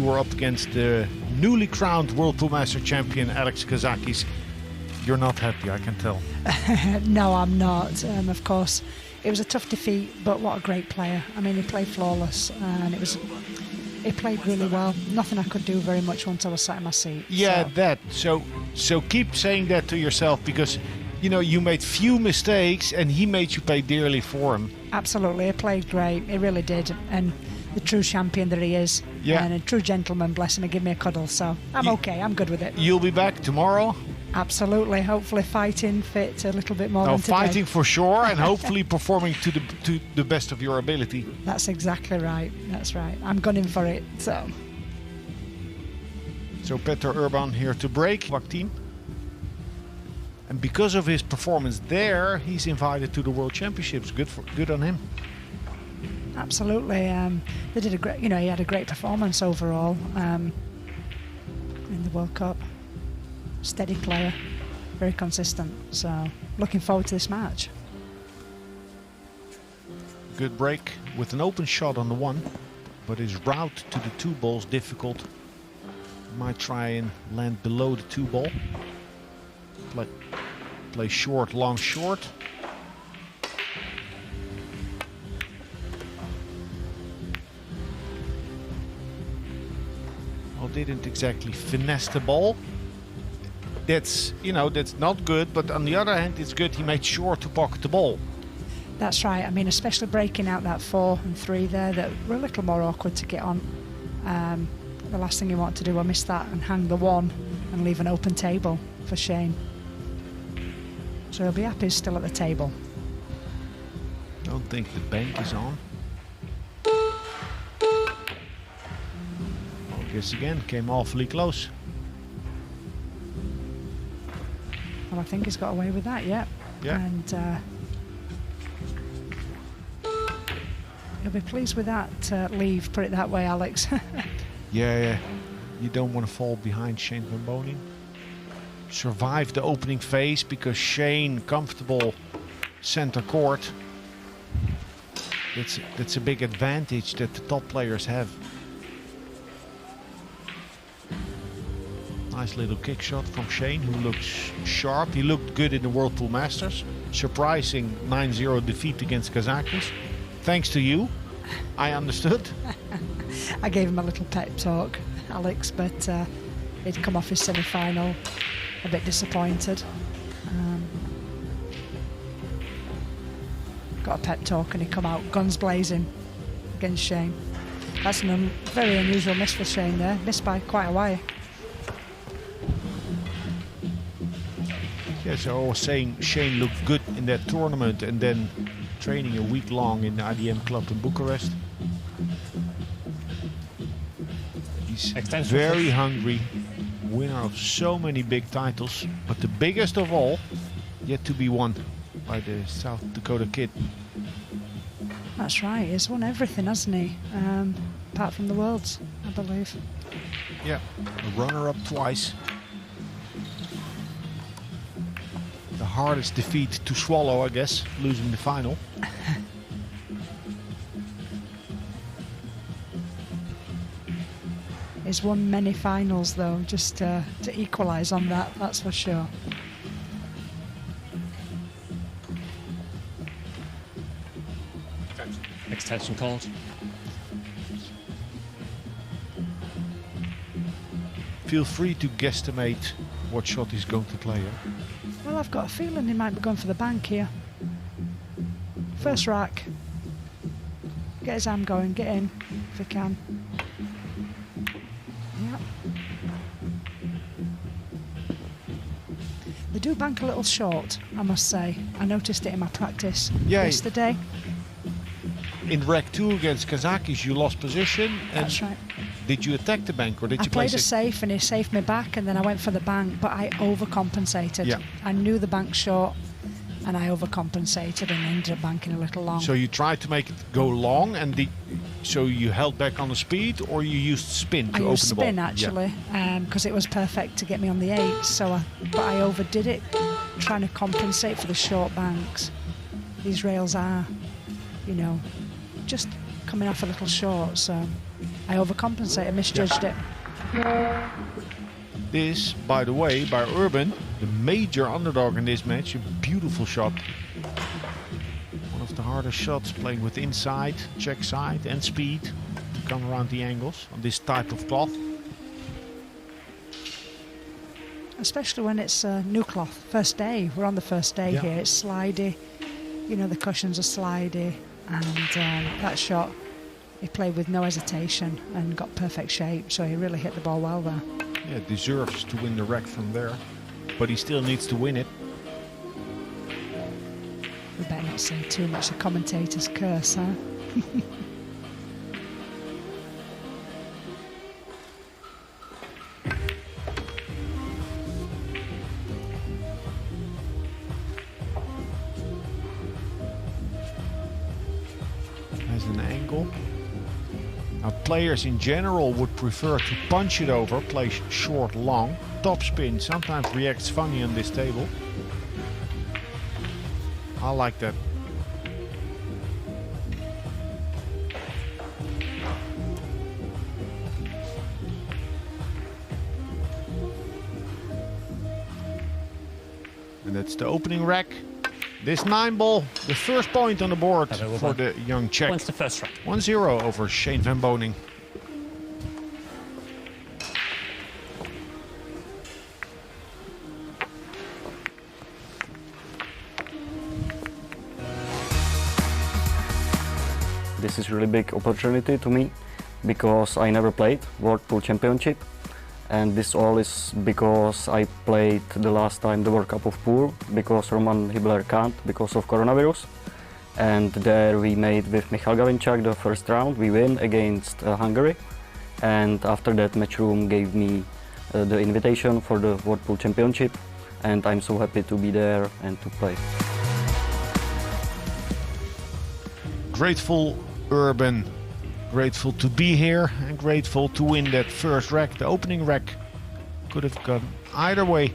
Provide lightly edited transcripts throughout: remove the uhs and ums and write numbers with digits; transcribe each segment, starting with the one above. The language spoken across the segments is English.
were up against the newly crowned World Pool Master champion Alex Kazakis. You're not happy, I can tell. No, I'm not. Of course, it was a tough defeat, but what a great player. I mean, he played flawless, and he played really well. Nothing I could do very much once I was sat in my seat. Yeah, so keep saying that to yourself, because you know you made few mistakes and he made you pay dearly for him. Absolutely, he played great. He really did, and the true champion that he is, and a true gentleman. Bless him, and give me a cuddle. So I'm okay. I'm good with it. You'll be back tomorrow. Absolutely. Hopefully, fighting fit a little bit more. No, than today. fighting for sure, and hopefully performing to the best of your ability. That's exactly right. That's right. I'm gunning for it. So Petr Urban here to break back team. And because of his performance there, he's invited to the World Championships. Good on him. Absolutely. They did a great. You know, he had a great performance overall in the World Cup. Steady player, very consistent. So looking forward to this match. Good break with an open shot on the one, but his route to the two ball's difficult. Might try and land below the two ball. Play short, long, short. Well, didn't exactly finesse the ball. That's not good, but on the other hand, it's good he made sure to pocket the ball. That's right. I mean, especially breaking out that 4 and 3 there, that were a little more awkward to get on. The last thing you want to do, I miss that and hang the one and leave an open table for Shane. So he'll be happy he's still at the table. Don't think the bank is on. I guess again, came awfully close. Well, I think he's got away with that, yeah. And he'll be pleased with that leave, put it that way, Alex. Yeah. You don't want to fall behind Shane Van Boening. Survive the opening phase because Shane comfortable center court. That's a big advantage that the top players have. Nice little kick shot from Shane, who looks sharp. He looked good in the World Pool Masters. Surprising 9-0 defeat against Kazakis. Thanks to you, I understood. I gave him a little pep talk, Alex, but he'd come off his semi-final a bit disappointed. Got a pep talk and he come out guns blazing against Shane. That's a very unusual miss for Shane there, missed by quite a while. Yeah, so I was saying Shane looked good in that tournament and then training a week long in the IDM club in Bucharest. He's very hungry, winner of so many big titles, but the biggest of all yet to be won by the South Dakota kid. That's right, he's won everything, hasn't he? Apart from the Worlds, I believe. Yeah, a runner-up twice. The hardest defeat to swallow, I guess, losing the final. He's won many finals though, just to equalise on that's for sure. Extension called. Feel free to guesstimate what shot he's going to play. Well, I've got a feeling he might be going for the bank here. First rack. Get his arm going, get in if he can. Yeah. They do bank a little short, I must say. I noticed it in my practice yesterday. In rack 2 against Kazakis, you lost position. And that's right. Did you attack the bank or did you play? I played a safe and he saved me back, and then I went for the bank, but I overcompensated. Yeah. I knew the bank short and I overcompensated and ended up banking a little long. So you tried to make it go long, and so you held back on the speed, or you used spin to open the ball? I used spin actually, because it was perfect to get me on the 8. But I overdid it, trying to compensate for the short banks. These rails are, just coming off a little short, so I overcompensated, misjudged it. This, by the way, by Urban, the major underdog in this match, a beautiful shot. One of the hardest shots, playing with inside, check side and speed to come around the angles on this type of cloth. Especially when it's new cloth, first day. We're on the first day here. It's slidey, you know, the cushions are slidey, and that shot, he played with no hesitation and got perfect shape, so he really hit the ball well there. Yeah, deserves to win the rack from there, but he still needs to win it. We better not say too much, the commentator's curse, huh? Has an angle. Now, players in general would prefer to punch it over, play short long. Topspin sometimes reacts funny on this table. I like that. And that's the opening rack. This 9-ball, the first point on the board for the young Czech. Wins the first rack. 1-0 over Shane Van Boening. This is really big opportunity to me because I never played World Pool Championship, and this all is because I played the last time the World Cup of Pool because Roman Hybler can't because of coronavirus, and there we made with Michal Gavinčák the first round. We win against Hungary, and after that Matchroom gave me the invitation for the World Pool Championship, and I'm so happy to be there and to play. Grateful Urban, grateful to be here and grateful to win that first rack. The opening rack could have gone either way.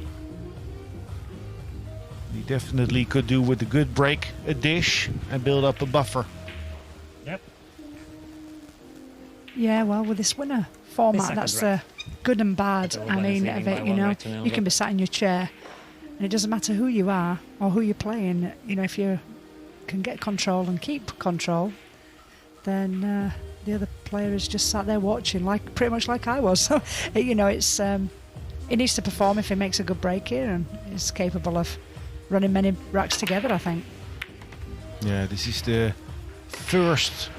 He definitely could do with a good break, a dish, and build up a buffer. Yep. Yeah, well, with this winner format, that's good and bad. I mean, of it, you know, you can be sat in your chair, and it doesn't matter who you are or who you're playing. You know, if you can get control and keep control, then the other player is just sat there watching, like pretty much like I was. So, you know, it's he needs to perform if he makes a good break here, and is capable of running many racks together, I think. Yeah, this is the first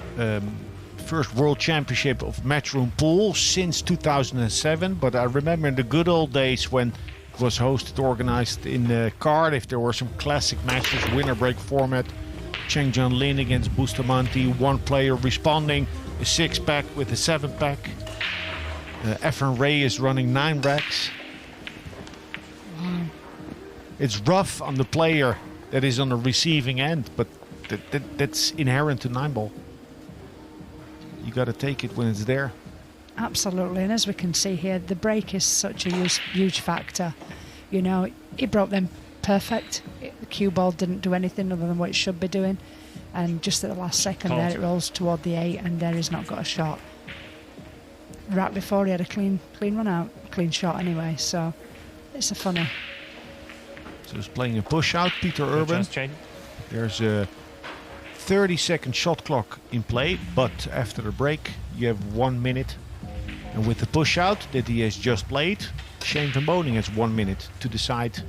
World Championship of Matchroom Pool since 2007. But I remember in the good old days when it was hosted, organized in Cardiff, there were some classic matches, winner break format. Cheng Jun Lin against Bustamante, one player responding, a 6-pack with a 7-pack. Efren Ray is running 9 racks. Wow. It's rough on the player that is on the receiving end, but that's inherent to 9-ball. You got to take it when it's there. Absolutely, and as we can see here, the break is such a huge factor. You know, he broke them perfect. The cue ball didn't do anything other than what it should be doing, and just at the last second there it rolls toward the 8, and there he's not got a shot. Right before he had a clean run out, clean shot anyway, so it's a funny. So he's playing a push out, Petr Urban. There's a 30-second shot clock in play, but after the break you have 1 minute, and with the push out that he has just played, Shane Van Boening has 1 minute to decide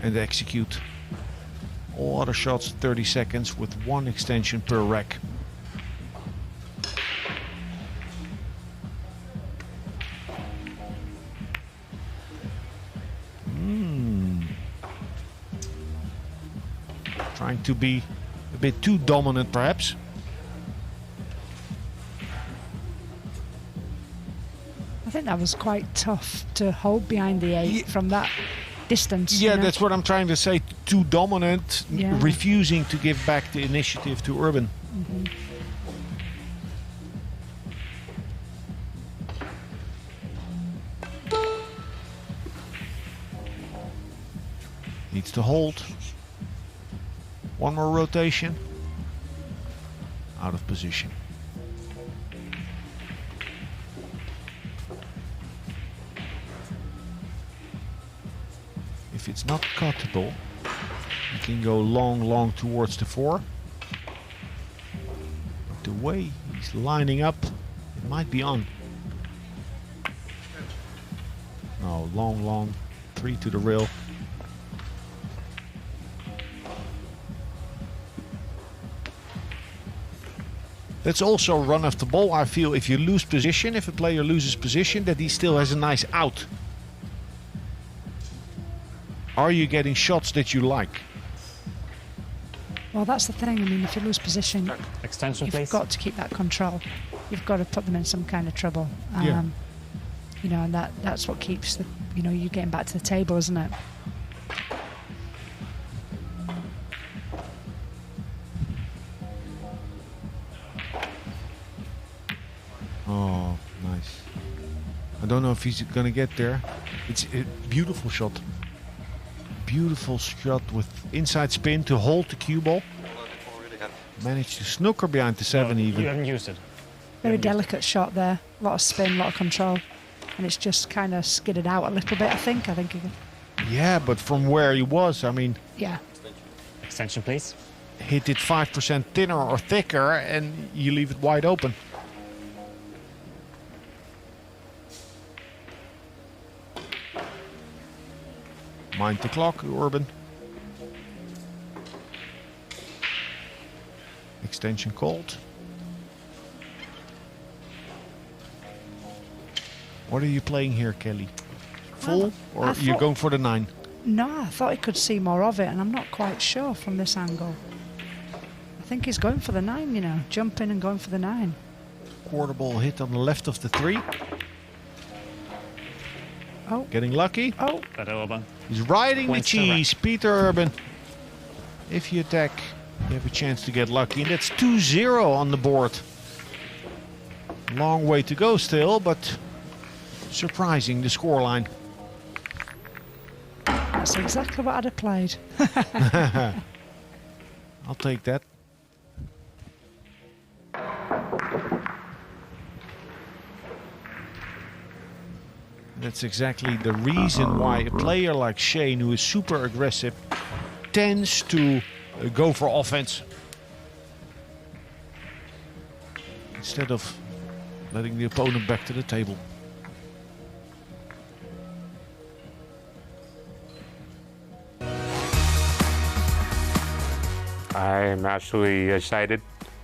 and execute. All other shots 30 seconds with 1 extension per rack. Trying to be a bit too dominant perhaps. I think that was quite tough to hold behind the 8 from that distance. Yeah, you know? that's what I'm trying to say. Too dominant, refusing to give back the initiative to Urban. Mm-hmm. Needs to hold. One more rotation. Out of position. If it's not cuttable, you can go long towards the 4. But the way he's lining up, it might be on. No, long, 3 to the rail. That's also a run of the ball. I feel if you lose position, if a player loses position, that he still has a nice out. Are you getting shots that you like? Well, that's the thing. I mean, if you lose position, Extension, you've please. got to keep that control. You've got to put them in some kind of trouble. Yeah. You know, and that's what keeps the, you know, you getting back to the table, isn't it? Oh, nice. I don't know if he's gonna get there. It's a beautiful shot. Beautiful shot with inside spin to hold the cue ball. Managed to snooker behind the 7 You even. haven't used it. Very delicate shot there. A lot of spin, a lot of control. And it's just kind of skidded out a little bit, I think. Yeah, but from where he was, I mean, Yeah. Extension, please. hit it 5% thinner or thicker and you leave it wide open. Mind the clock, Urban. Extension called. What are you playing here, Kelly? Full, or I you're thought- going for the 9? No, I thought he could see more of it, and I'm not quite sure from this angle. I think he's going for the 9, you know, jumping and going for the 9. Quarter ball hit on the left of the 3. Oh. Getting lucky. Oh, Petr Urban. He's riding the Points to right. cheese, Petr Urban. If you attack, you have a chance to get lucky. And that's 2-0 on the board. Long way to go still, but surprising the scoreline. that's exactly what I'd have played. I'll take that. That's exactly the reason why a player like Shane, who is super aggressive, tends to go for offense instead of letting the opponent back to the table. I'm actually excited.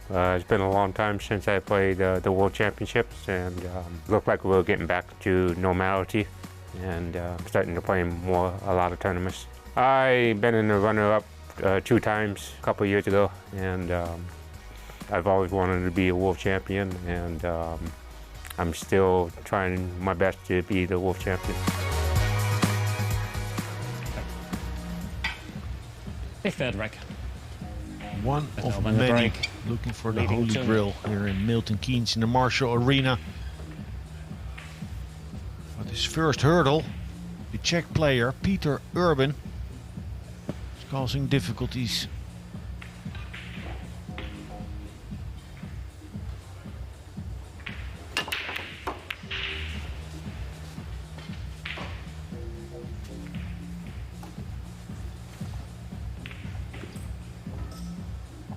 It's been a long time since I played the World Championships, and looked like we were getting back to normality, and starting to play a lot of tournaments. I've been in the runner-up 2 times a couple of years ago, and I've always wanted to be a world champion, and I'm still trying my best to be the world champion. Big third rec. One Let's of open the many break. looking for the Leading Holy to- Grail here in Milton Keynes in the Marshall Arena. But his first hurdle, the Czech player Petr Urban is causing difficulties.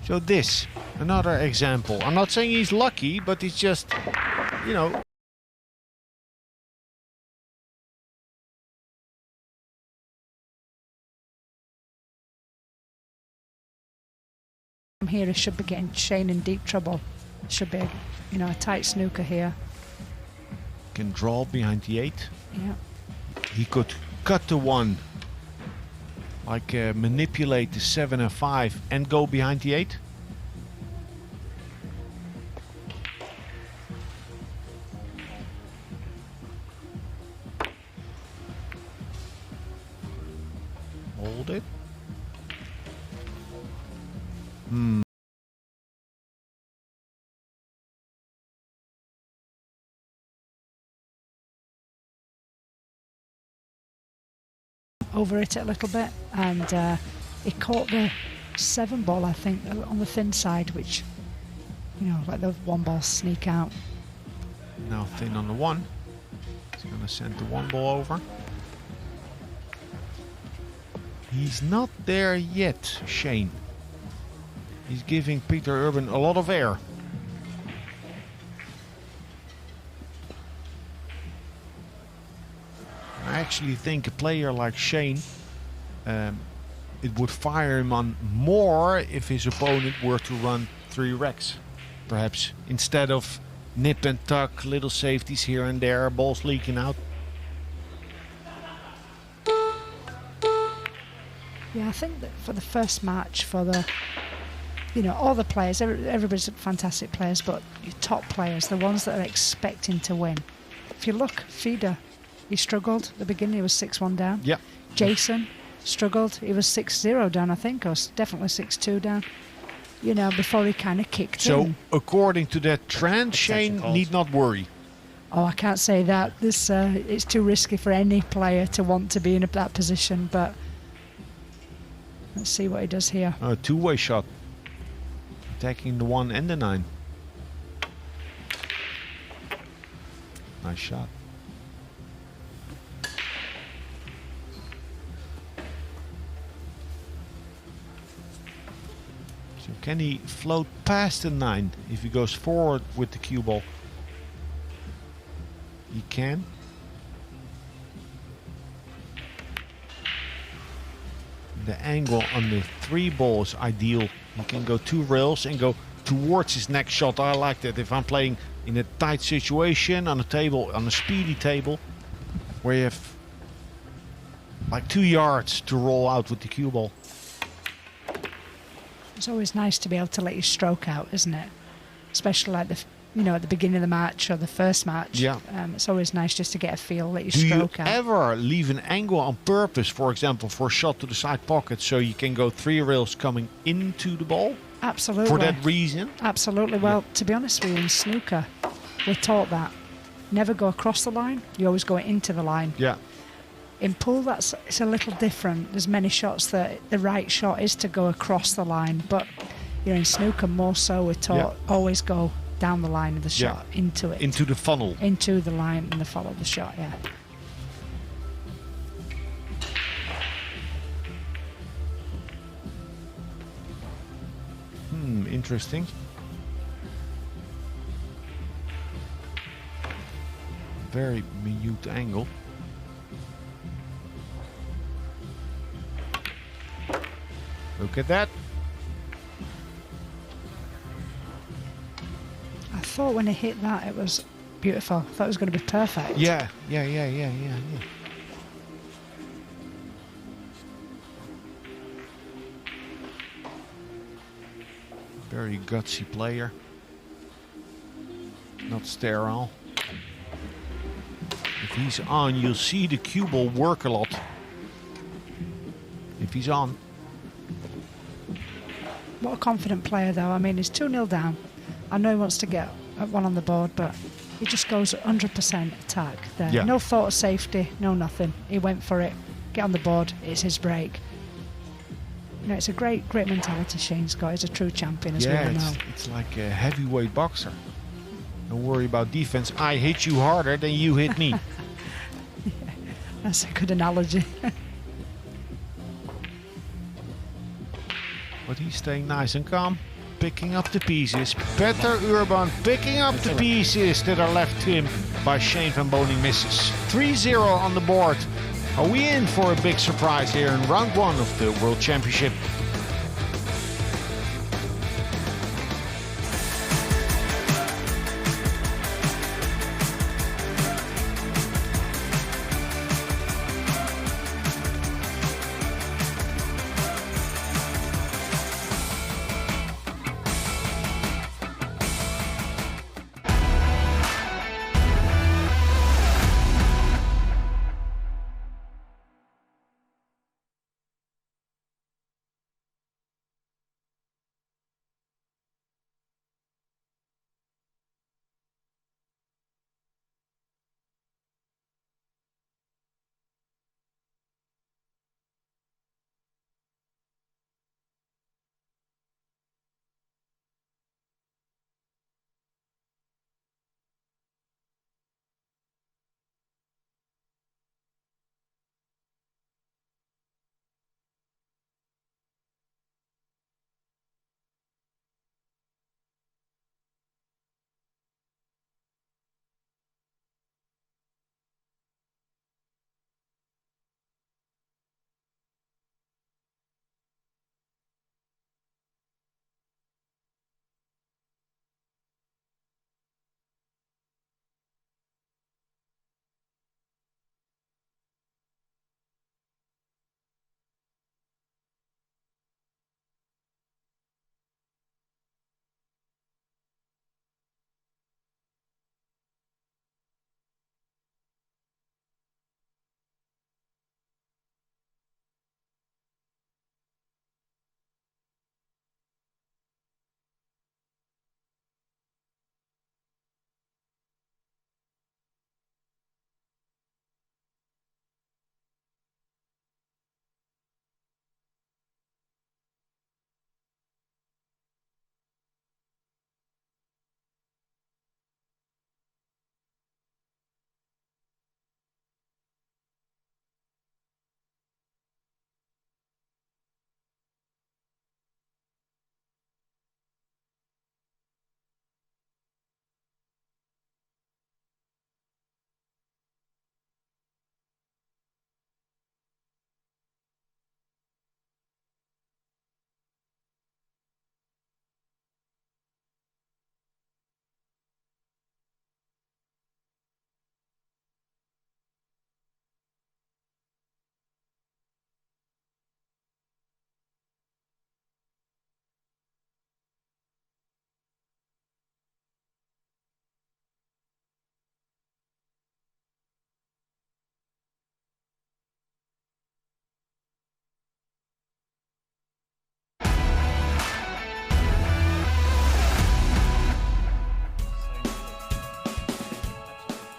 So this, another example. I'm not saying he's lucky, but it's just, you know, From here, he should be getting Shane in deep trouble. Should be, you know, a tight snooker here. can draw behind the 8. Yeah. He could cut the 1, like manipulate the 7 and 5 and go behind the 8. Hold it. Over it a little bit, and he caught the 7 ball, I think, on the thin side, which, you know, let the 1 ball sneak out. Now thin on the 1. He's gonna send the 1 ball over. He's not there yet, Shane. He's giving Petr Urban a lot of air. I actually think a player like Shane, it would fire him on more if his opponent were to run 3 racks. Perhaps instead of nip and tuck, little safeties here and there, balls leaking out. Yeah, I think that for the first match, for the, all the players, everybody's fantastic players, but your top players, the ones that are expecting to win. If you look, Fida, he struggled at the beginning, he was 6-1 down. Yeah. Jason struggled, he was 6-0 down, I think, or definitely 6-2 down, before he kind of kicked in. So, according to that trend, Shane need not worry. Oh, I can't say that. It's too risky for any player to want to be in that position, but let's see what he does here. A two-way shot. Attacking the 1 and the 9. Nice shot. So can he float past the 9 if he goes forward with the cue ball? He can. The angle on the 3 ball is ideal. He can go 2 rails and go towards his next shot. I like that. If I'm playing in a tight situation on a table, on a speedy table, where you have like 2 yards to roll out with the cue ball. It's always nice to be able to let your stroke out, isn't it? Especially like at the beginning of the match or the first match. Yeah. It's always nice just to get a feel, let your Do you stroke out. ever leave an angle on purpose, for example, for a shot to the side pocket, so you can go 3 rails coming into the ball? Absolutely. For that reason? Absolutely. Well, to be honest with you, in snooker, we're taught that. Never go across the line, you always go into the line. Yeah. In pool, it's a little different. There's many shots that the right shot is to go across the line, but in snooker more so we're taught always go down the line of the shot, into it. Into the funnel. Into the line and the follow the shot, yeah. Interesting. Very minute angle. Look at that. I thought when he hit that it was beautiful. I thought it was going to be perfect. Yeah. Very gutsy player. Not sterile. If he's on, you'll see the cue ball work a lot. If he's on. What a confident player, though. I mean, he's 2-0 down. I know he wants to get one on the board, but he just goes 100% attack there. Yeah. No thought of safety, no nothing. He went for it. Get on the board. It's his break. It's a great mentality Shane's got. He's a true champion, as we all know. It's like a heavyweight boxer. Don't worry about defense. I hit you harder than you hit me. That's a good analogy. But he's staying nice and calm, picking up the pieces. Petr Urban picking up the pieces that are left to him by Shane Van Boening misses. 3-0 on the board. Are we in for a big surprise here in round 1 of the World Championship?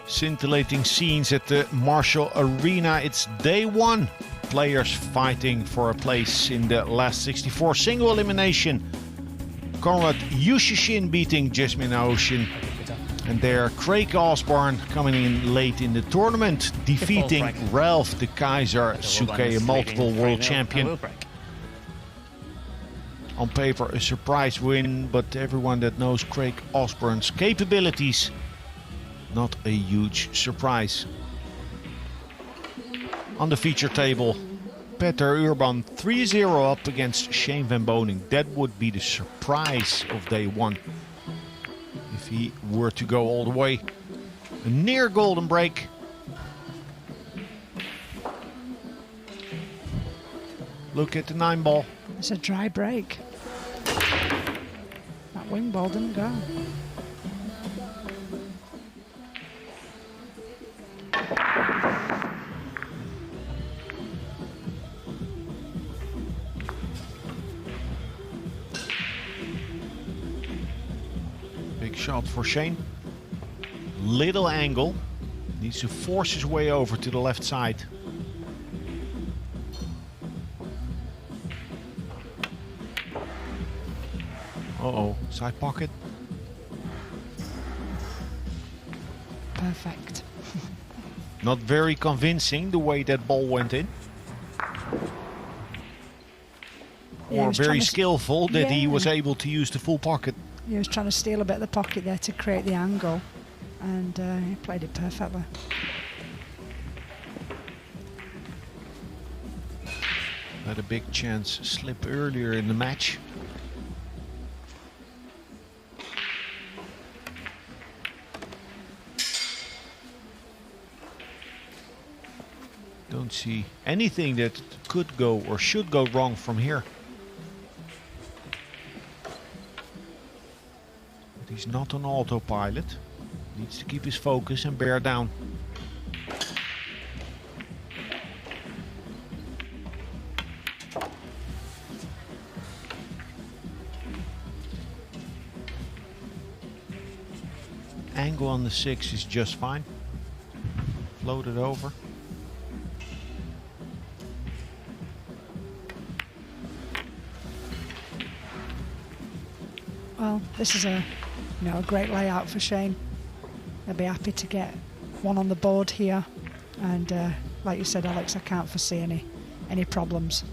Scintillating scenes at the Marshall Arena. It's day one. Players fighting for a place in the last 64 single elimination. Konrad Yushishin beating Jasmine Ocean. And there Craig Osborne coming in late in the tournament, defeating Ralph the Kaiser Suke, a multiple world champion. On paper a surprise win, but everyone that knows Craig Osborne's capabilities, not a huge surprise. On the feature table, Petr Urban 3-0 up against Shane Van Boening. That would be the surprise of day one if he were to go all the way. A near golden break. Look at the 9-ball. It's a dry break. That wing ball didn't go. Big shot for Shane. Little angle. Needs to force his way over to the left side. Uh-oh, side pocket. Perfect. Not very convincing the way that ball went in. Yeah, Or very skillful that he Yeah. was able to use the full pocket. He was trying to steal a bit of the pocket there to create the angle, and he played it perfectly. Had a big chance slip earlier in the match. Don't see anything that could go or should go wrong from here. But he's not on autopilot. Needs to keep his focus and bear down. Angle on the 6 is just fine. Float it over. Well, this is a great layout for Shane. He'll be happy to get one on the board here, and like you said, Alex, I can't foresee any problems.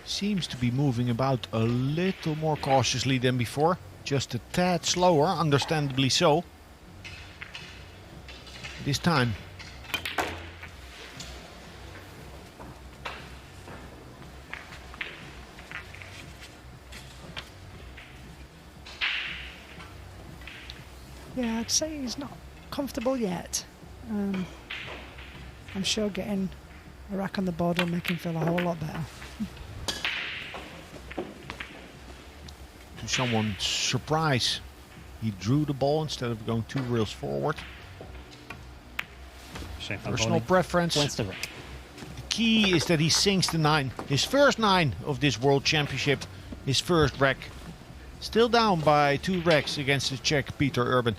Seems to be moving about a little more cautiously than before. Just a tad slower, understandably so. This time. Yeah, I'd say he's not comfortable yet. I'm sure getting a rack on the board will make him feel a whole lot better. To someone's surprise, he drew the ball instead of going 2 reels forward. Shane Van Personal Boening preference. wins the rack. The key is that he sinks the 9. His first 9 of this World Championship. His first rack. Still down by 2 racks against the Czech Petr Urban.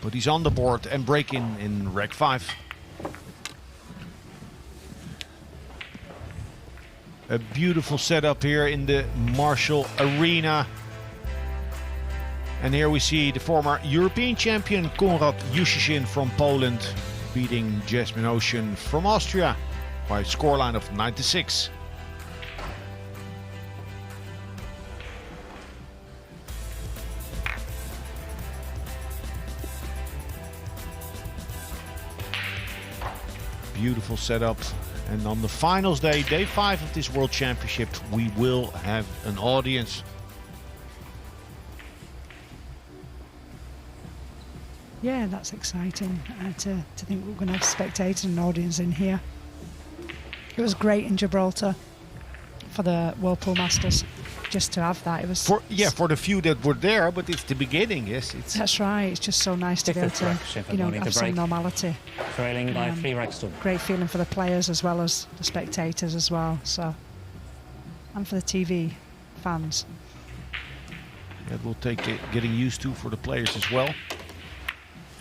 But he's on the board and breaking in rack 5. A beautiful setup here in the Marshall Arena. And here we see the former European champion Konrad Yushishin from Poland beating Jasmine Ocean from Austria by a scoreline of 9-6. Beautiful setup. And on the finals day, day 5 of this World Championship, we will have an audience. Yeah, that's exciting to think we're going to have spectators and an audience in here. It was great in Gibraltar for the Whirlpool Masters. just to have that. It was for the few that were there, but it's the beginning. Yes, it's That's right. It's just so nice to be able to, Shane Van Boening have to some break. normality. Trailing by 3 racks to Great feeling for the players as well as the spectators as well. So, and for the TV fans. it will take getting used to for the players as well.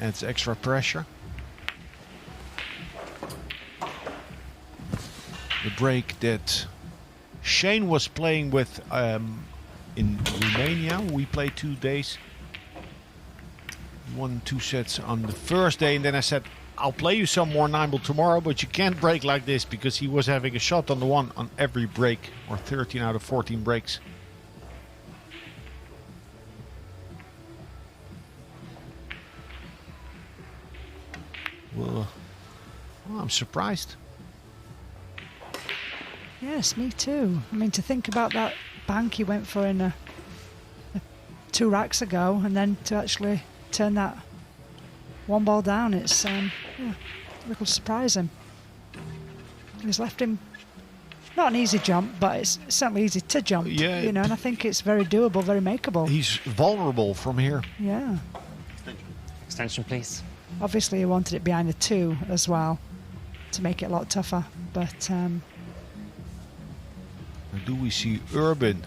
Adds extra pressure. The break that Shane was playing with in Romania. We played 2 days. 1-2 sets on the first day, and then I said, I'll play you some more 9-ball tomorrow, but you can't break like this, because he was having a shot on the 1 on every break, or 13 out of 14 breaks. Well, I'm surprised. Yes, me too. I mean, to think about that bank he went for in 2 racks ago, and then to actually turn that 1 ball down, it's a little surprising. He's left him not an easy jump, but it's certainly easy to jump. Yeah. And I think it's very doable, very makeable. He's vulnerable from here. Yeah. extension, please. Obviously, he wanted it behind the 2 as well to make it a lot tougher, but. Do we see Urban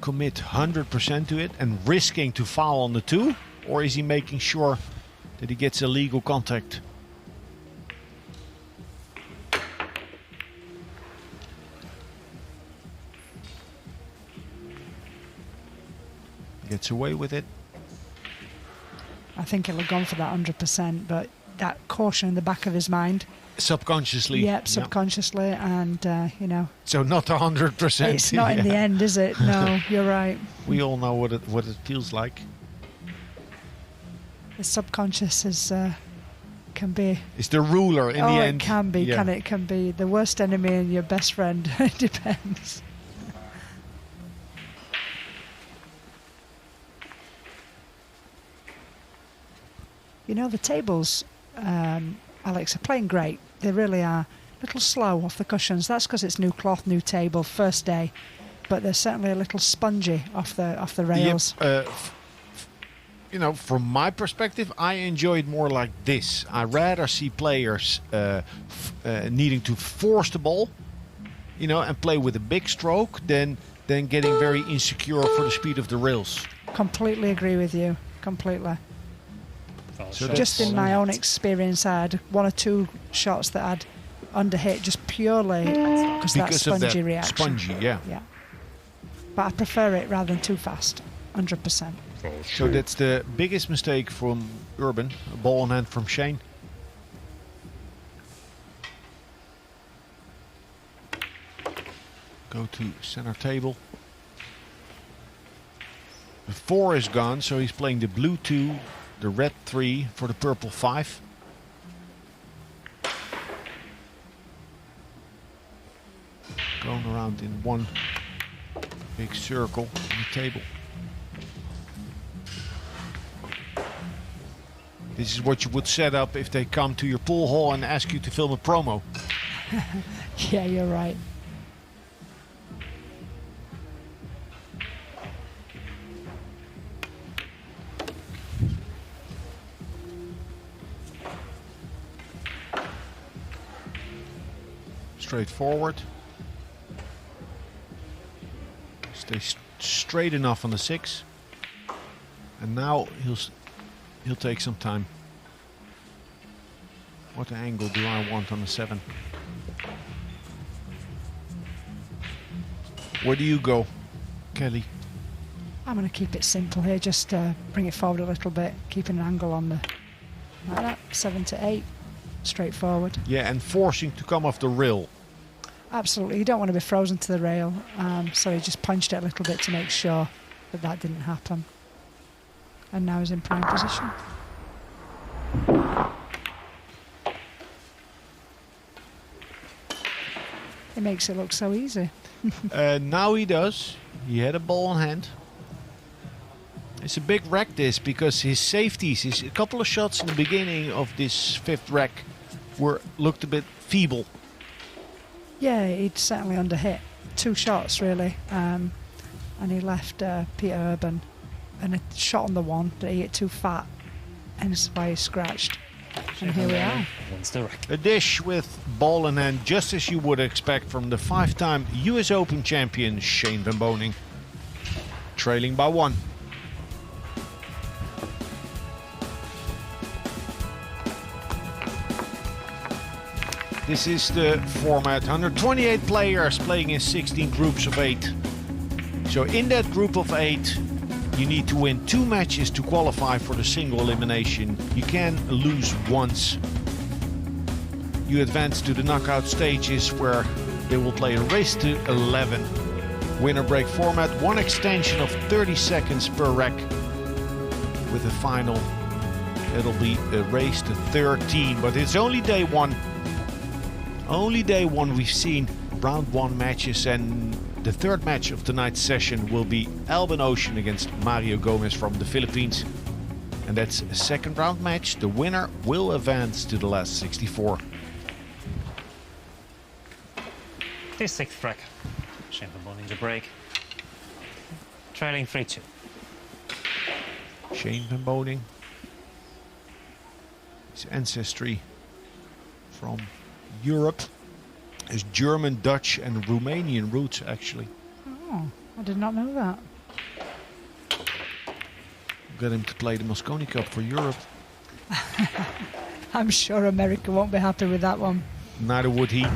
commit 100% to it and risking to foul on the 2? Or is he making sure that he gets a legal contact? Gets away with it. I think he'll have gone for that 100%, but that caution in the back of his mind. Subconsciously. Yep, subconsciously, and So not 100%. it's not in the end, is it? No, you're right. We all know what it feels like. The subconscious is can be. It's the ruler in the end. It can be. Yeah. It can be the worst enemy and your best friend. It depends. You know, the tables, Alex, are playing great. They really are. A little slow off the cushions. That's because it's new cloth, new table, first day. But they're certainly a little spongy off the rails. Yep, from my perspective, I enjoy it more like this. I rather see players needing to force the ball, and play with a big stroke than getting very insecure for the speed of the rails. Completely agree with you. Completely. So Just in my own experience, I had 1 or 2 shots that I'd underhit just purely because that because spongy of that reaction. spongy, yeah. Yeah. But I prefer it rather than too fast. 100%. So that's the biggest mistake from Urban. A ball in hand from Shane. Go to center table. The 4 is gone, so he's playing the blue 2, the red 3 for the purple 5. Going around in one big circle on the table. This is what you would set up if they come to your pool hall and ask you to film a promo. Yeah, you're right. Straightforward. Stay straight enough on the 6. And now he'll take some time. What angle do I want on the 7? Where do you go, Kelly? I'm going to keep it simple here. Just bring it forward a little bit, keeping an angle on the like that, 7 to 8, straightforward. Yeah, and forcing to come off the rail. Absolutely, you don't want to be frozen to the rail, so he just punched it a little bit to make sure that didn't happen. And now he's in prime position. It makes it look so easy. Now he does. He had a ball in hand. It's a big rack this, because his safeties, a couple of shots in the beginning of this 5th rack looked a bit feeble. Yeah, he'd certainly underhit 2 shots really. and he left Petr Urban and a shot on the one that he hit too fat, and that's why he's scratched. And here we are. Wins the rack. A dish with ball in hand, just as you would expect from the 5-time US Open champion Shane Van Boening. Trailing by 1. This is the format. 128 players playing in 16 groups of 8. So in that group of 8, you need to win 2 matches to qualify for the single elimination. You can lose once. You advance to the knockout stages where they will play a race to 11. Winner break format, 1 extension of 30 seconds per rack. With a final, it'll be a race to 13, but it's only day 1. Only day 1 we've seen round 1 matches, and the third match of tonight's session will be Alban Ocean against Mario Gomez from the Philippines. And that's a second round match. The winner will advance to the last 64. This 6th rack. Shane Van Boening the break. Trailing 3-2. Shane Van Boening. His ancestry from Europe. His German, Dutch and Romanian roots, actually. Oh, I did not know that. Got him to play the Mosconi Cup for Europe. I'm sure America won't be happy with that one. Neither would he.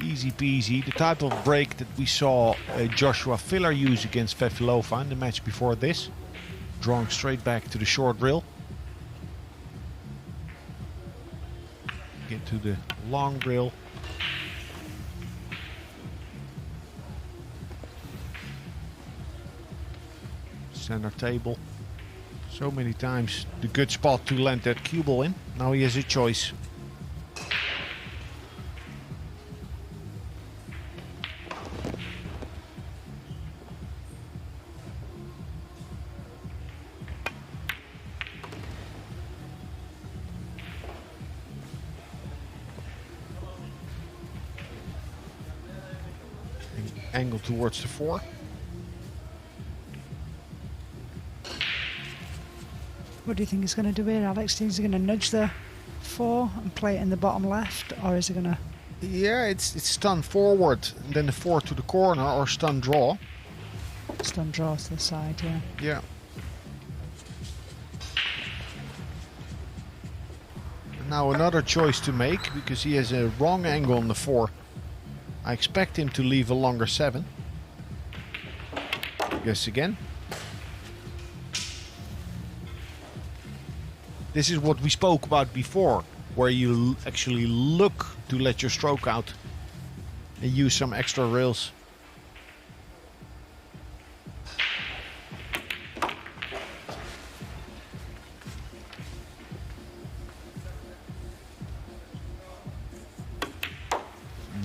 Easy peasy. The type of break that we saw Joshua Filler use against Vefilova in the match before this. Drawing straight back to the short rail. Get to the long rail. Center table. So many times the good spot to land that cue ball in. Now he has a choice. Angle towards the 4. What do you think he's going to do here, Alex? Is he going to nudge the 4 and play it in the bottom left, or is he going to... Yeah, it's stun forward, and then the 4 to the corner, or stun draw. Stun draw to the side, yeah. Yeah. And now another choice to make, because he has a wrong angle on the 4. I expect him to leave a longer 7. Guess again. This is what we spoke about before, where you actually look to let your stroke out and use some extra rails.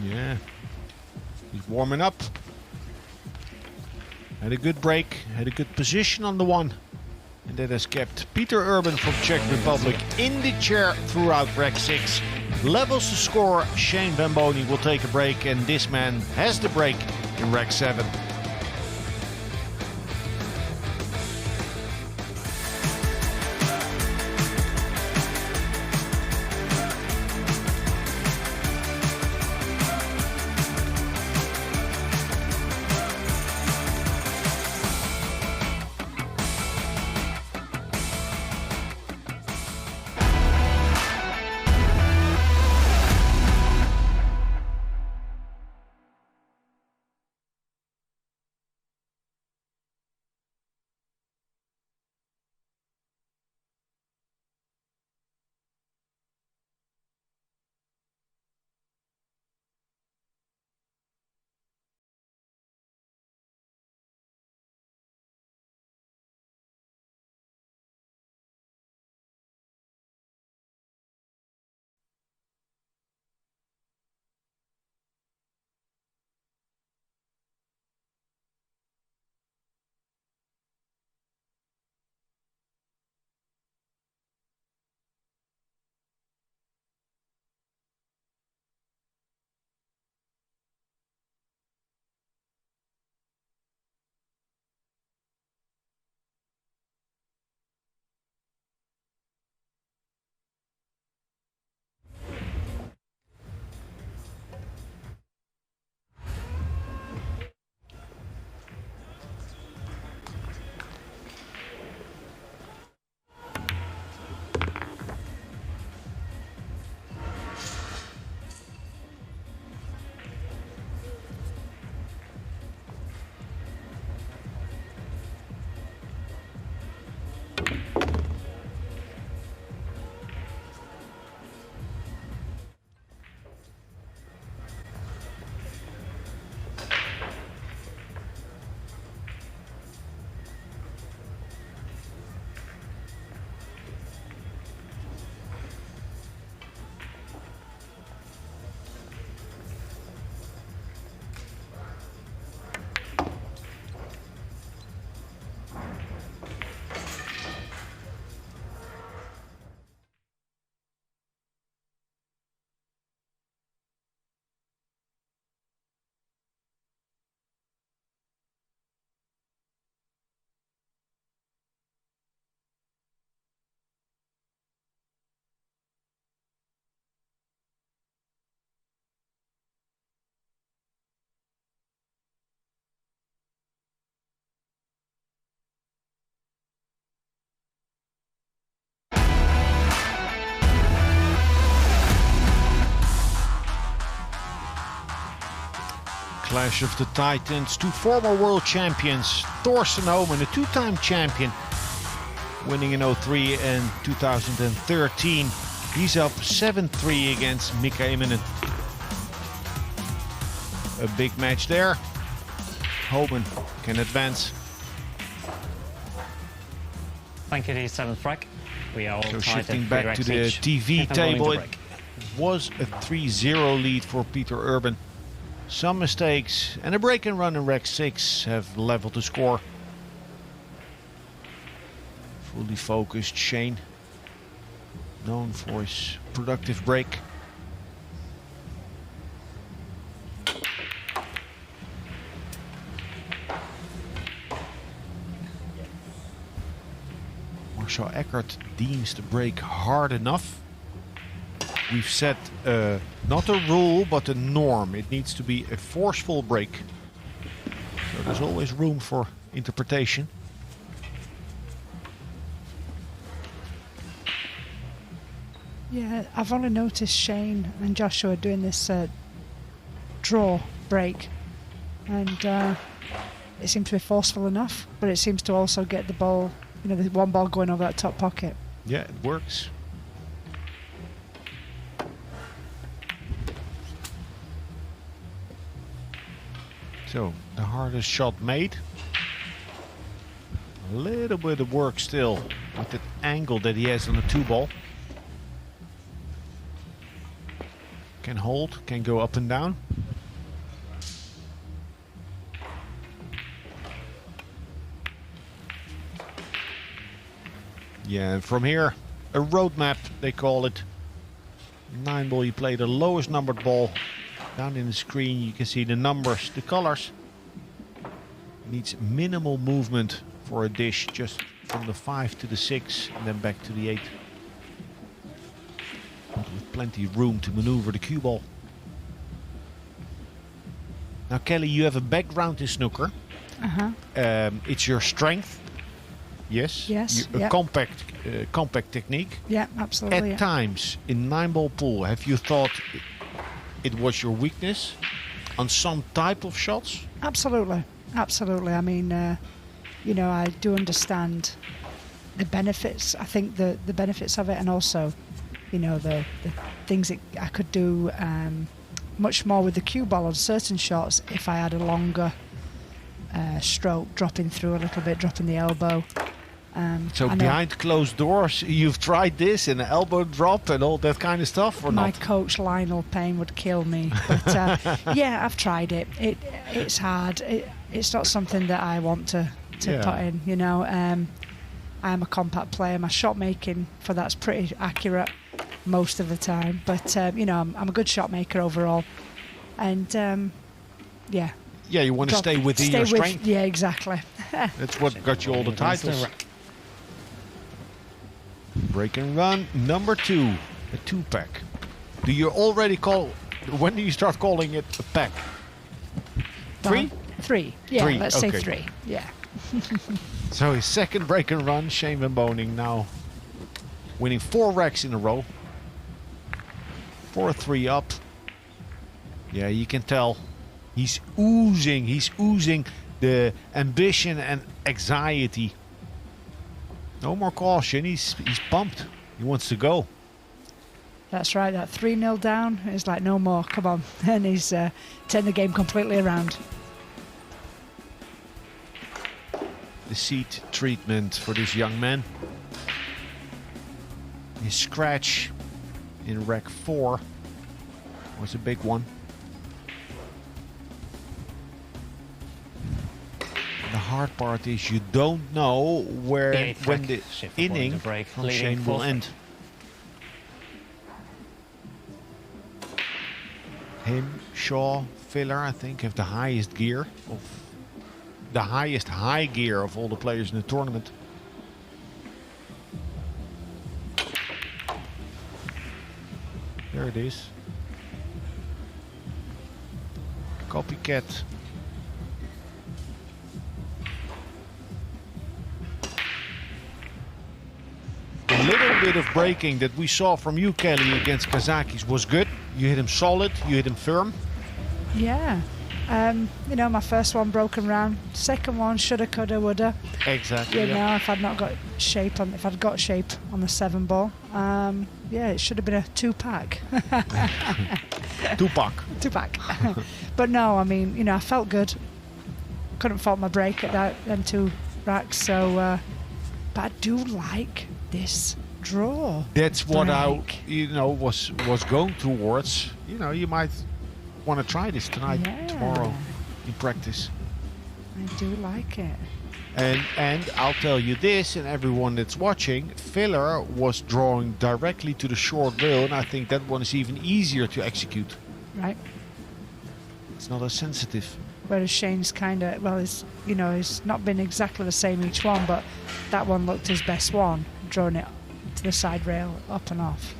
Yeah. He's warming up. Had a good break, had a good position on the 1. And that has kept Petr Urban from Czech Republic in the chair throughout rack 6. Levels the score, Shane Van Boening will take a break, and this man has the break in rack 7. Clash of the Titans. Two former world champions. Thorsten Hohmann, a two-time champion, winning in 03 and 2013. He's up 7-3 against Mika Immonen. A big match there. Hohmann can advance. Thank you, the 7th rack. We are all So tied shifting at back 3 to racks the each. TV Shane Van Boening table, to it break. was a 3-0 lead for Petr Urban. Some mistakes and a break and run in rack 6 have leveled the score. Fully focused Shane, known for his productive break. Marcel Eckert deems the break hard enough. We've set not a rule but a norm. It needs to be a forceful break. So there's always room for interpretation. Yeah, I've only noticed Shane and Joshua doing this draw break, and it seems to be forceful enough, but it seems to also get the ball, you know, the one ball going over that top pocket. Yeah, it works. So, the hardest shot made. A little bit of work still with that angle that he has on the 2-ball. Can hold, can go up and down. Yeah, and from here, a roadmap, they call it. 9-ball, you play the lowest numbered ball. Down in the screen, you can see the numbers, the colors. Needs minimal movement for a dish, just from the 5 to the 6 and then back to the 8. But with plenty of room to maneuver the cue ball. Now, Kelly, you have a background in snooker. It's your strength. Yes. Yes, A yeah. compact technique. Yeah, absolutely. At times in 9-ball pool, have you thought it was your weakness on some type of shots? Absolutely, absolutely. I mean, you know, I do understand the benefits. I think the benefits of it, and also, you know, the things that I could do much more with the cue ball on certain shots if I had a longer stroke, dropping through a little bit, dropping the elbow. So I know behind closed doors, you've tried this and an elbow drop and all that kind of stuff, or my not? coach Lionel Payne would kill me, but yeah, I've tried it. It's hard. It's not something that I want to Yeah. put in. You know, I'm a compact player. My shot making for that's pretty accurate most of the time, but you know, I'm a good shot maker overall, and yeah. Yeah, you want to stay within your strength. Yeah, exactly. That's what got you all the Against the titles. rack. Break and run number 2, a 2-pack. Do you already call? When do you start calling it a pack? 3? 3. Yeah, 3, let's say okay. 3. Yeah. So his second break and run, Shane Van Boening now winning 4 racks in a row. 4-3 up. Yeah, you can tell he's oozing the ambition and anxiety. No more caution, he's pumped. He wants to go. That's right, that 3-0 down is like, no more, come on. And he's turned the game completely around. The seat treatment for this young man. His scratch in rack 4 was a big one. The hard part is you don't know The eighth when rack. the Shane Van Boening inning to break, from leading Shane will 4th. end. Him, Shaw, Filler, I think, have the highest gear of the highest high gear of all the players in the tournament. There it is. Copycat. The little bit of breaking that we saw from you, Kelly, against Kazakis was good. You hit him solid, you hit him firm. Yeah. You know, my first one broken round, second one shoulda, coulda, woulda. Exactly. You know, if I'd got shape on the 7 ball, yeah, it should have been a 2-pack. Tupac. 2-pack. But no, I mean, you know, I felt good. Couldn't fault my break at them 2 racks. So, but I do like this draw. That's what break. was going towards. You know, you might want to try this tonight, Yeah. tomorrow, in practice. I do like it. And I'll tell you this, and everyone that's watching, Filler was drawing directly to the short rail, and I think that one is even easier to execute. Right. It's not as sensitive. Whereas Shane's kind of, well, it's not been exactly the same each one, but that one looked his best one, drawing it to the side rail, up and off.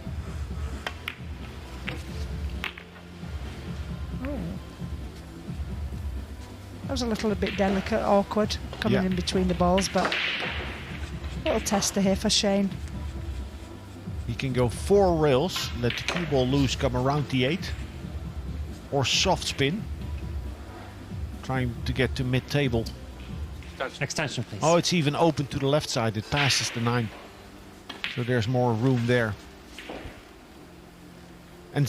Oh. That was a little bit delicate, awkward, coming Yeah. in between the balls, but a little tester here for Shane. He can go 4 rails, let the cue ball loose, come around the 8, or soft spin, trying to get to mid-table. Extension, please. Oh, it's even open to the left side. It passes the 9. So there's more room there. And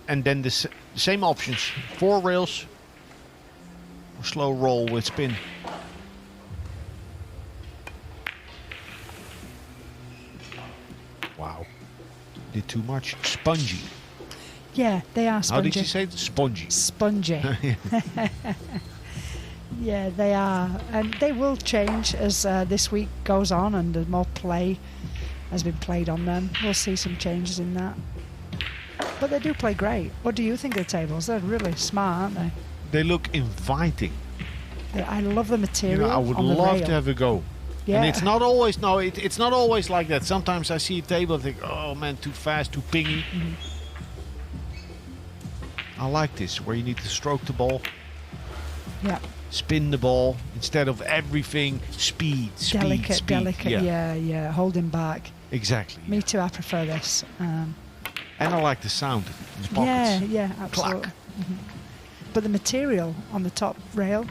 then the same options. 4 rails. Or slow roll with spin. Wow. Did too much. Spongy. Yeah, they are How spongy. did you say it? Spongy. Spongy. Yeah, they are. And they will change as this week goes on and the more play has been played on them. We'll see some changes in that. But they do play great. What do you think of the tables? They're really smart, aren't they? They look inviting. I love the You material. know, I would on the love rail. to have a go. Yeah. And it's not always it's not always like that. Sometimes I see a table and think, oh man, too fast, too pingy. Mm-hmm. I like this, where you need to stroke the ball, Yeah. spin the ball, instead of everything speed, Delicate, speed. yeah, holding back. Exactly. Me too, I prefer this. And I like the sound in the Yeah, pockets. yeah, absolutely. Clack. Mhm. But the material on the top rail,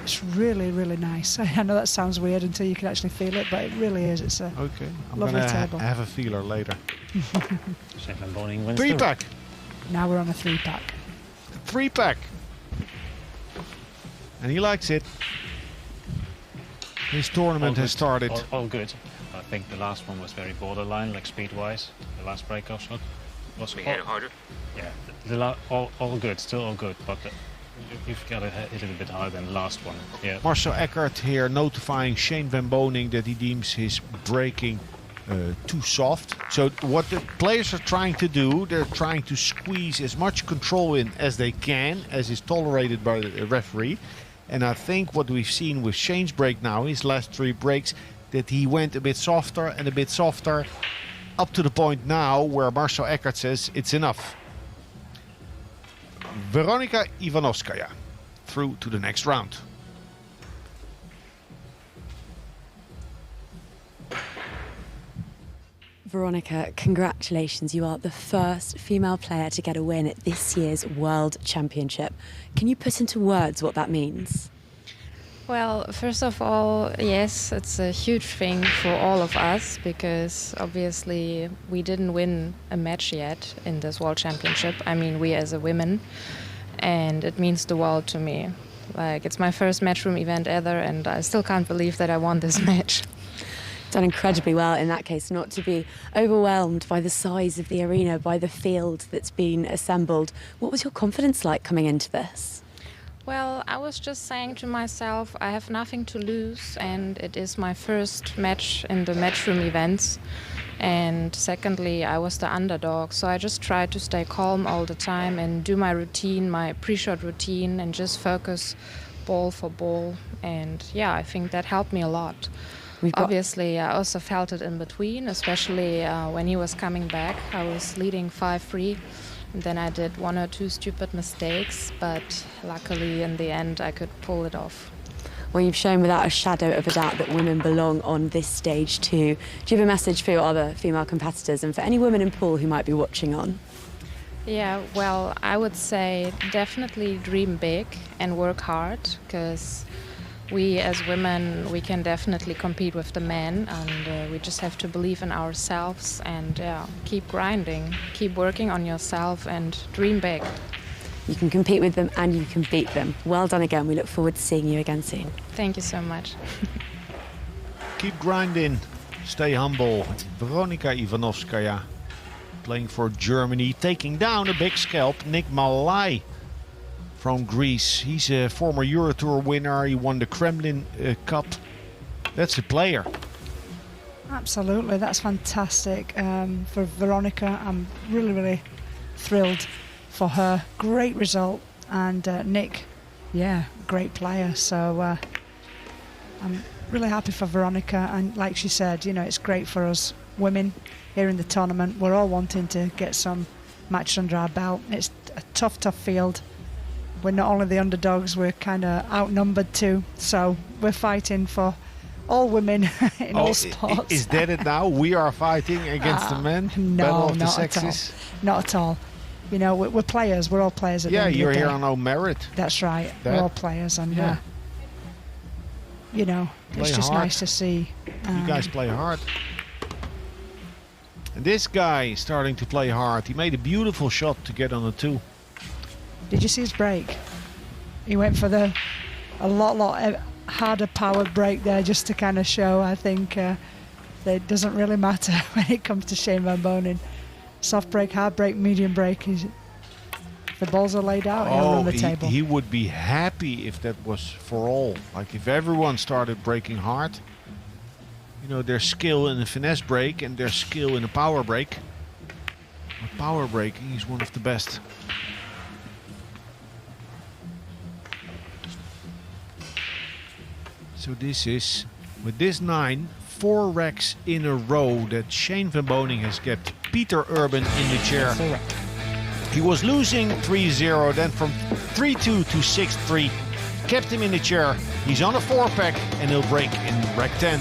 it's really, really nice. I know that sounds weird until you can actually feel it, but it really is. It's a Okay, I'm Lovely gonna table. have a feeler later. Shane Van Boening wins the 3-pack. now we're on a 3-pack. 3-pack. And he likes it. His tournament has started. All good. I think the last one was very borderline, like speed-wise. The last breakout shot was harder. Yeah, all good, still all good, but you've got to hit it a bit harder than the last one. Yeah. Marcel Eckert here notifying Shane Van Boening that he deems his breaking too soft. So what the players are trying to do, they're trying to squeeze as much control in as they can, as is tolerated by the referee. And I think what we've seen with Shane's break now, his last 3 breaks, that he went a bit softer and a bit softer, up to the point now where Marcel Eckert says it's enough. Veronica Ivanovskaya through to the next round. Veronica, congratulations. You are the first female player to get a win at this year's World Championship. Can you put into words what that means? Well, first of all, yes, it's a huge thing for all of us because obviously we didn't win a match yet in this World Championship. I mean, we as a women, and it means the world to me. Like, it's my first matchroom event ever, and I still can't believe that I won this match. Done incredibly well in that case, not to be overwhelmed by the size of the arena, by the field that's been assembled. What was your confidence like coming into this? Well, I was just saying to myself, I have nothing to lose, and it is my first match in the matchroom events. And secondly, I was the underdog, so I just tried to stay calm all the time and do my routine, my pre-shot routine, and just focus ball for ball. And yeah, I think that helped me a lot. Obviously, I also felt it in between, especially when he was coming back. I was leading 5-3. And then I did 1 or 2 stupid mistakes, but luckily in the end I could pull it off. Well, you've shown without a shadow of a doubt that women belong on this stage too. Do you have a message for your other female competitors and for any women in pool who might be watching on? Yeah, well, I would say definitely dream big and work hard, because we as women, we can definitely compete with the men, and we just have to believe in ourselves and keep grinding, keep working on yourself and dream big. You can compete with them and you can beat them. Well done again. We look forward to seeing you again soon. Thank you so much. Keep grinding, stay humble. Veronica Ivanovskaya playing for Germany, taking down a big scalp, Nick Malai from Greece. He's a former Eurotour winner. He won the Kremlin Cup. That's a player. Absolutely, that's fantastic for Veronica. I'm really, really thrilled for her. Great result. And Nick, yeah, great player. So I'm really happy for Veronica. And like she said, you know, it's great for us women here in the tournament. We're all wanting to get some matches under our belt. It's a tough, tough field. We're not only the underdogs, we're kind of outnumbered too. So we're fighting for all women in all sports. Is that it now? We are fighting against the men? No, Battle of the not at all. sexes? Not at all. You know, we're players. We're all players at the Yeah, end of you're the here day. on no merit. That's right. That- We're all players, and Yeah. you know, Play it's just hard. nice to see. You guys play hard. And this guy is starting to play hard. He made a beautiful shot to get on the 2. Did you see his break? He went for a lot harder powered break there, just to kind of show, I think, that it doesn't really matter when it comes to Shane Van Boening. Soft break, hard break, medium break. If the balls are laid out, he'll run the table. He would be happy if that was for all. Like if everyone started breaking hard. You know, there's skill in a finesse break and there's skill in a power break. With power breaking, he's one of the best. So this is, with this 9, 4 racks in a row that Shane Van Boening has kept Petr Urban in the chair. He was losing 3-0, then from 3-2 to 6-3, kept him in the chair. He's on a 4-pack and he'll break in rack 10.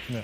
Yeah.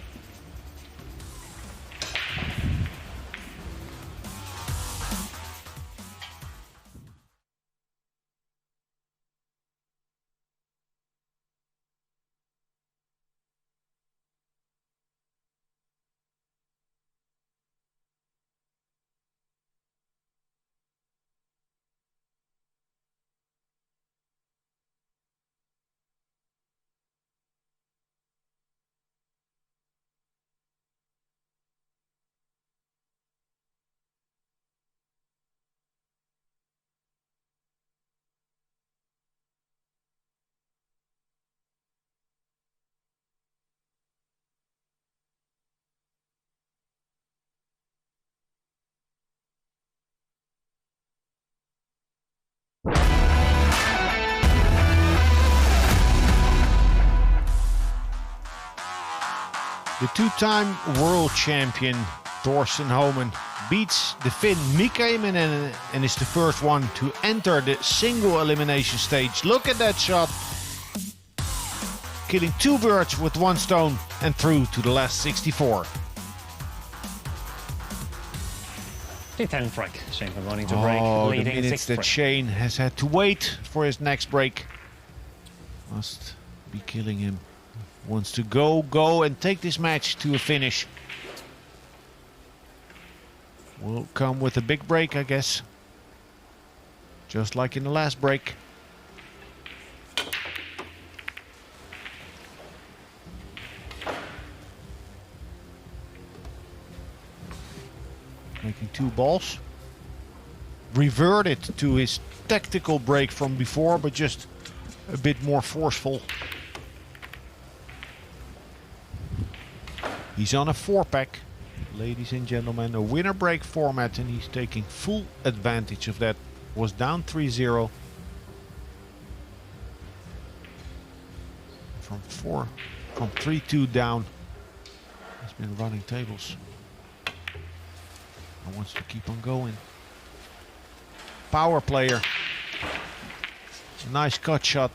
The two-time world champion Thorsten Hohmann beats the Finn Mika Immonen and is the first one to enter the single elimination stage. Look at that shot. Killing two birds with one stone and through to the last 64. The 10th break. Shane Van Boening to break, The leading minutes 6th that break. Shane has had to wait for his next break must be killing him. Wants to go and take this match to a finish. Will come with a big break, I guess. Just like in the last break. Making two balls. Reverted to his tactical break from before, but just a bit more forceful. He's on a 4-pack, ladies and gentlemen, a winner break format, and he's taking full advantage of that. Was down 3-0 from 3-2 down. He's been running tables and wants to keep on going. Power player. Nice cut shot.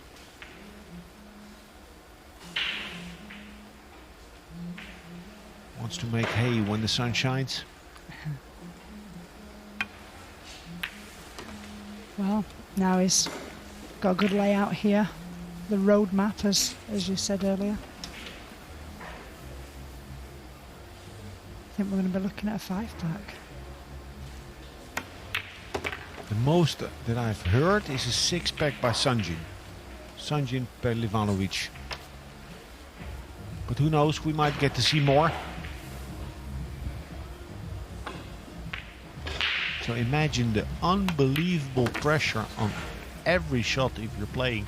Wants to make hay when the sun shines. Well, now he's got a good layout here. The road map, as you said earlier. I think we're going to be looking at a 5-pack. The most that I've heard is a 6-pack by Sanjin Perlivanovic. But who knows, we might get to see more. So imagine the unbelievable pressure on every shot if you're playing.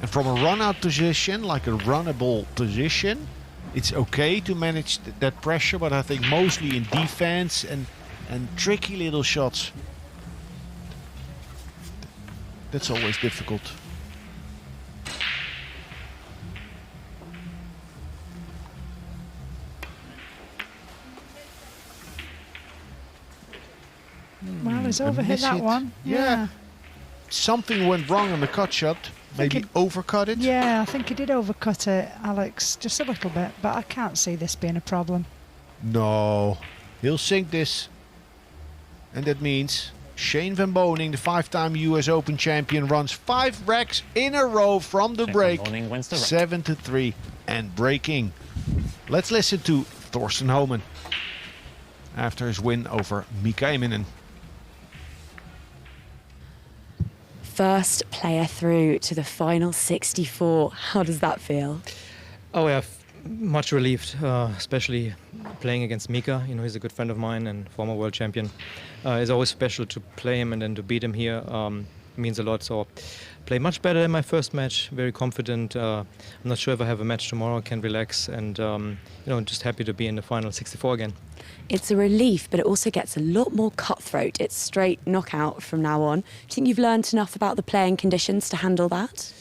And from a run-out position, like a runnable position, it's okay to manage that pressure, but I think mostly in defense and tricky little shots, that's always difficult. Well, he's overhit that one. Yeah. Something went wrong on the cut shot. Maybe overcut it. Yeah, I think he did overcut it, Alex, just a little bit, but I can't see this being a problem. No, he'll sink this. And that means Shane Van Boening, the 5-time US Open champion, runs 5 racks in a row from the Shane break. Van Boening wins the rack. 7-3 and breaking. Let's listen to Thorsten Hohmann after his win over Mika Immonen. First player through to the final 64. How does that feel? Oh yeah, much relieved, especially playing against Mika. You know, he's a good friend of mine and former world champion. It's always special to play him and then to beat him here. Means a lot. So play much better in my first match. Very confident. I'm not sure if I have a match tomorrow. Can relax and you know, just happy to be in the final 64 again. It's a relief, but it also gets a lot more cutthroat. It's straight knockout from now on. Do you think you've learned enough about the playing conditions to handle that?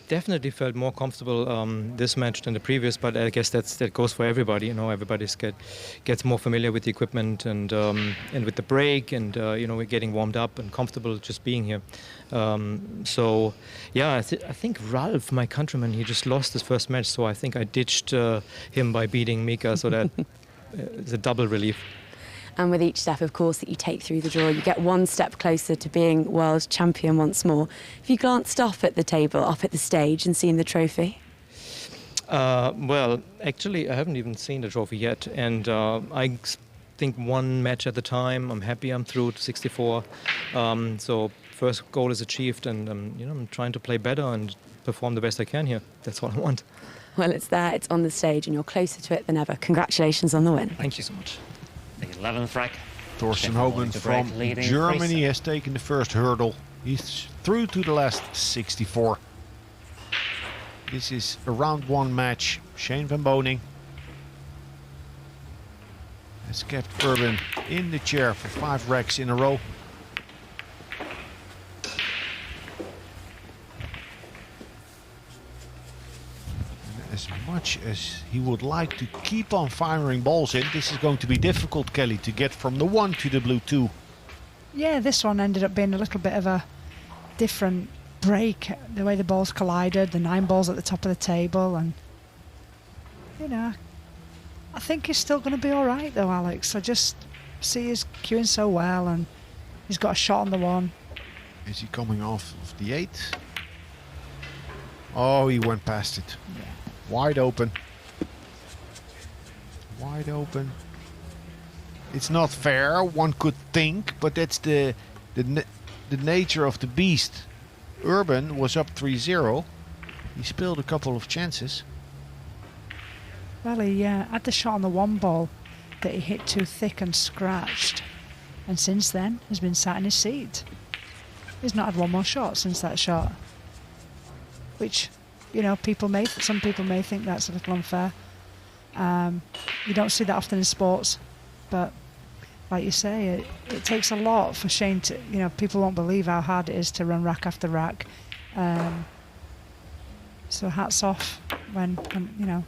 Definitely felt more comfortable this match than the previous, but I guess that goes for everybody. You know, everybody gets more familiar with the equipment and with the break, and you know, we're getting warmed up and comfortable just being here. So yeah, I think Ralph, my countryman, he just lost his first match, so I think I ditched him by beating Mika, so that it's a double relief. And with each step, of course, that you take through the draw, you get one step closer to being world champion once more. Have you glanced up at the table, up at the stage, and seen the trophy? Well, actually, I haven't even seen the trophy yet, and I think one match at a time. I'm happy I'm through to 64. So first goal is achieved, and you know, I'm trying to play better and perform the best I can here. That's what I want. Well, it's there, it's on the stage, and you're closer to it than ever. Congratulations on the win. Thank you so much. The 11th rack. Thorsten Shane Van Hohmann Boening to break, from leading Germany 3-7. has taken the first hurdle. He's through to the last 64. This is a round 1 match. Shane Van Boening has kept Urban in the chair for 5 racks in a row. as much as he would like to keep on firing balls in, this is going to be difficult, Kelly, to get from the 1 to the blue 2. Yeah, this one ended up being a little bit of a different break, the way the balls collided, the 9 balls at the top of the table, and you know, I think he's still going to be all right though, Alex. I just see he's cueing so well, and he's got a shot on the 1. Is he coming off of the 8? Oh, he went past it. Yeah. Wide open. Wide open. It's not fair, one could think, but that's the nature of the beast. Urban was up 3-0. He spilled a couple of chances. Well, he had the shot on the 1 ball that he hit too thick and scratched, and since then has been sat in his seat. He's not had one more shot since that shot, which, you know, some people may think that's a little unfair. You don't see that often in sports, but like you say, it takes a lot for Shane to, you know, people won't believe how hard it is to run rack after rack. So hats off when, you know,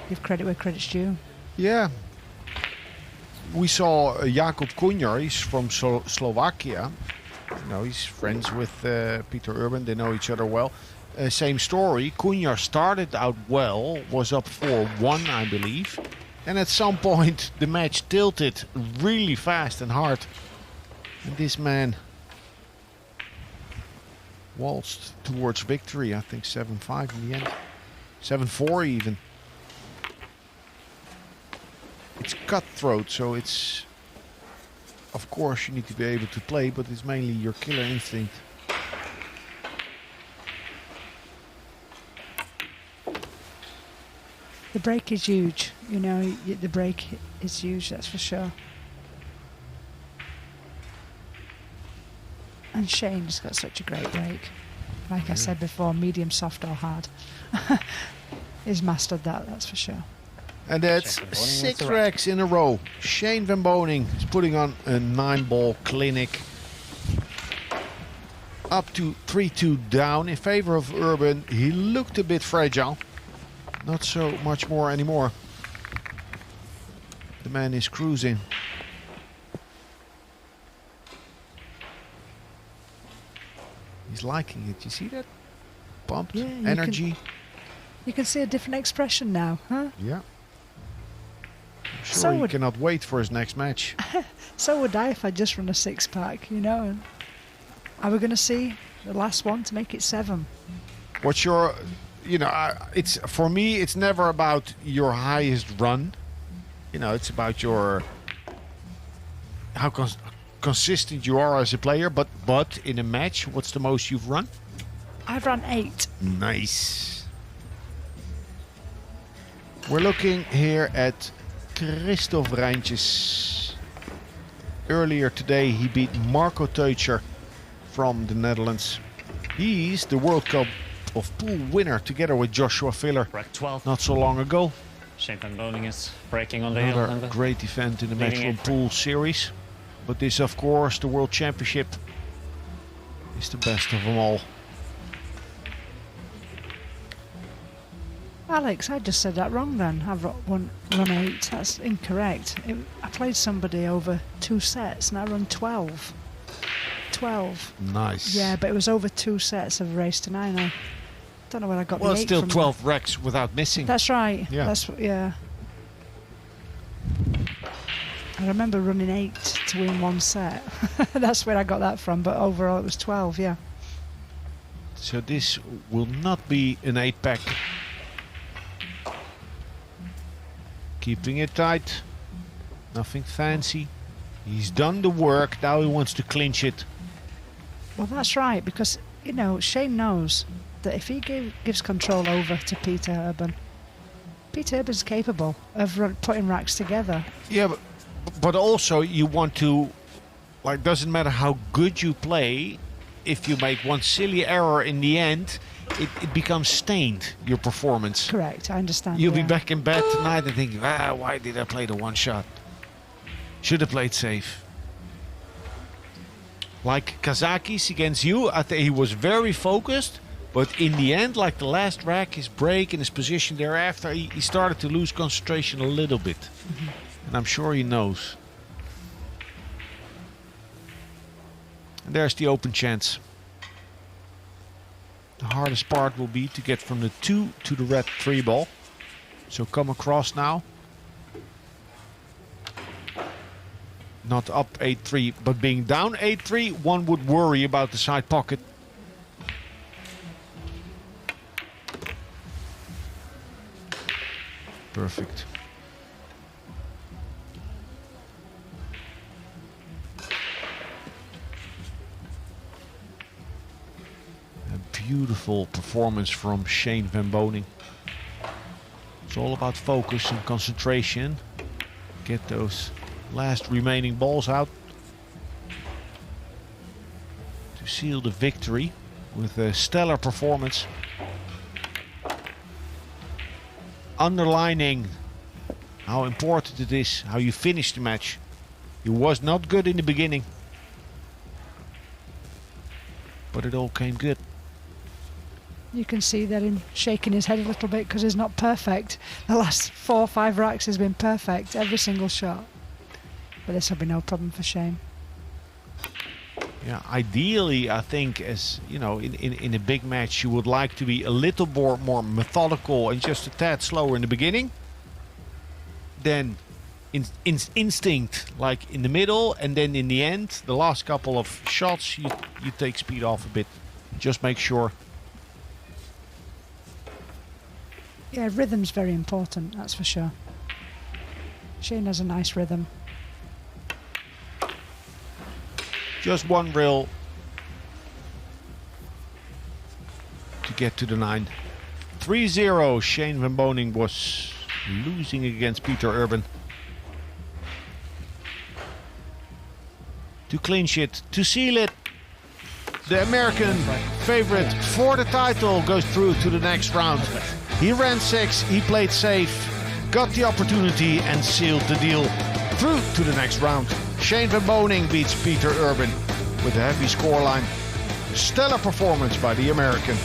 give credit where credit's due. Yeah. We saw Jakub Kunjar, he's from Slovakia. You know, he's friends with Petr Urban, they know each other well. Same story, Kunjar started out well, was up 4-1, I believe. And at some point the match tilted really fast and hard. And this man waltzed towards victory, I think 7-5 in the end. 7-4 even. It's cutthroat, so it's... Of course you need to be able to play, but it's mainly your killer instinct. The break is huge, you know, the break is huge, that's for sure. And Shane's got such a great break. Like I said before, medium, soft or hard. He's mastered that, that's for sure. And that's 6 racks in a row. Shane Van Boening is putting on a 9-ball clinic. Up to 3-2 down in favor of Urban. He looked a bit fragile. Not so much more anymore. The man is cruising. He's liking it. You see that? Pumped, Yeah, energy. You can see a different expression now, huh? Yeah. I'm sure So he would- cannot wait for his next match. So would I if I just run a 6-pack, you know. And are we going to see the last one to make it 7? What's your, you know, it's for me, it's never about your highest run. You know, it's about your how consistent you are as a player. But in a match, what's the most you've run? I've run 8. Nice. We're looking here at Christoph Reintjes. Earlier today, he beat Marco Teutscher from the Netherlands. He's the World Cup of Pool winner together with Joshua Filler Rack 12. not so long ago. Shane Van Boening is breaking on the hill. Another and the great event in the leading Matchroom it. Pool series. But this, of course, the World Championship is the best of them all. Alex, I just said that wrong then. I've run 8. That's incorrect. I played somebody over 2 sets and I run 12. 12. Nice. Yeah, but it was over 2 sets of race to 9. I don't know where I got Well, the it's 8 still from. 12 racks without missing. That's right. Yeah. Yeah. I remember running 8 to win 1 set. That's where I got that from, but overall it was 12, yeah. So this will not be an 8-pack. Keeping it tight. Nothing fancy. He's done the work. Now he wants to clinch it. Well, that's right, because, you know, Shane knows that if he gives control over to Petr Urban, Petr Urban's capable of putting racks together. Yeah, but also you want to, like, doesn't matter how good you play, if you make one silly error in the end, it becomes stained, your performance. Correct, I understand. You'll be yeah. back in bed tonight and thinking, why did I play the 1 shot? Should have played safe. Like Kazakis against you, I think he was very focused, But in the end, like the last rack, his break and his position thereafter, he started to lose concentration a little bit. And I'm sure he knows. And there's the open chance. The hardest part will be to get from the 2 to the red 3 ball. So come across now. Not up 8-3, but being down 8-3, one would worry about the side pocket. Perfect. A beautiful performance from Shane Van Boening. It's all about focus and concentration. Get those last remaining balls out to seal the victory with a stellar performance. Underlining how important it is how you finish the match. He was not good in the beginning, but it all came good. You can see that him shaking his head a little bit because he's not perfect. The last 4 or 5 racks has been perfect, every single shot. But this will be no problem for Shane. Yeah, ideally, I think, as you know, in a big match, you would like to be a little more methodical and just a tad slower in the beginning. Then instinct, like in the middle, and then in the end, the last couple of shots, you take speed off a bit. Just make sure. Yeah, rhythm's very important, that's for sure. Shane has a nice rhythm. Just one rill to get to the 9. 3-0. Shane Van Boening was losing against Petr Urban. To clinch it, to seal it, the American favorite for the title goes through to the next round. He ran 6, he played safe, got the opportunity and sealed the deal through to the next round. Shane Van Boening beats Petr Urban with a heavy scoreline. Stellar performance by the American.